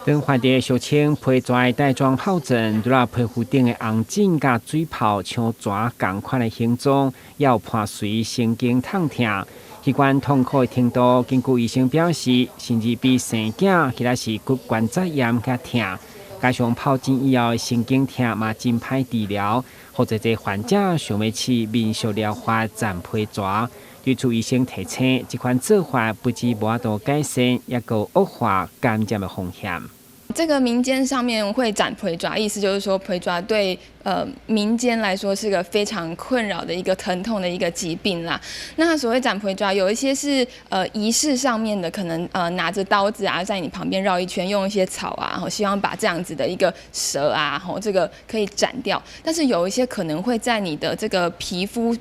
等患者小青皮蛇带状疱疹，除了皮肤顶的红疹甲水泡像蛇同款的形状，也有伴随神经痛痛。器官痛苦的程度，根据医生表示，甚至比生囝其他是骨关节炎较痛。加上疱疹以后的神经痛嘛真歹治疗，或者这患者想要去民俗疗法斩皮蛇。对处医生提醒，这款做法不止无法度改善，也有恶化感染的风险。这个民间上面会斩皮爪，意思就是说皮爪对民间来说是个非常困扰的一个疼痛的一个疾病啦。那所谓斩皮爪，有一些是仪式上面的，可能拿着刀子啊，在你旁边绕一圈，用一些草啊，希望把这样子的一个蛇啊，这个可以斩掉。但是有一些可能会在你的这个皮肤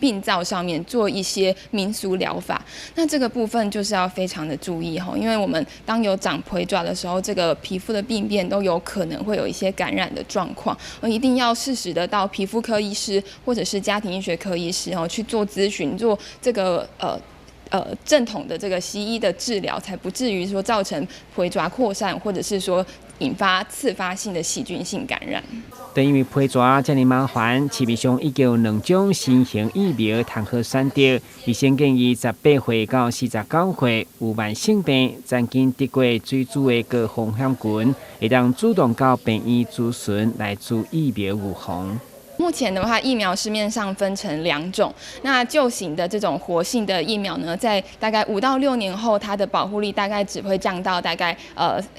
病灶上面做一些民俗疗法，那这个部分就是要非常的注意哈，因为我们当有长皮爪的时候，这个皮肤的病变都有可能会有一些感染的状况，一定要适时的到皮肤科医师或者是家庭医学科医师去做咨询，做这个正统的这个西医的治疗，才不至于说造成皮爪扩散，或者是说引发次发性的细菌性感染。但因为皮蛇这么麻烦，市面上已经有2种新型疫苗通好选择。医生建议18岁到49岁有慢性病、曾经得过水煮的高风险群，会当主动到病院咨询来做疫苗预防。目前的话，疫苗市面上分成2种。那旧型的这种活性的疫苗呢，在大概5到6年后，它的保护力大概只会降到大概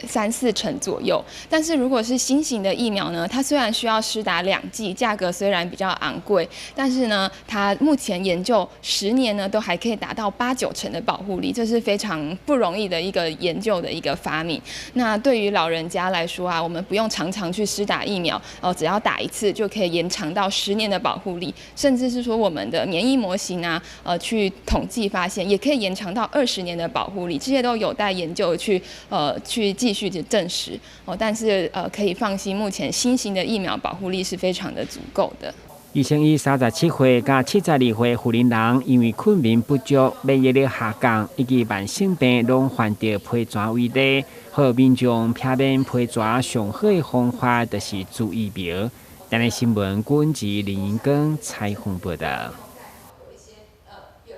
3-4成左右。但是如果是新型的疫苗呢，它虽然需要施打2剂，价格虽然比较昂贵，但是呢，它目前研究10年呢，都还可以达到8-9成的保护力，这是非常不容易的一个研究的一个发明。那对于老人家来说啊，我们不用常常去施打疫苗，只要打1次就可以延长到10年的保护力，甚至是说我们的免疫模型啊，去统计发现也可以延长到20年的保护力，这些都有待研究去继续的证实但是可以放心，目前新型的疫苗保护力是非常的足够的。医生以37岁到72岁妇人人因为困眠不足、免疫力下降以及慢性病拢患着皮蛇为例，和民众避免皮蛇上好的方法就是注疫苗。今日新闻，军事林英光采访报道。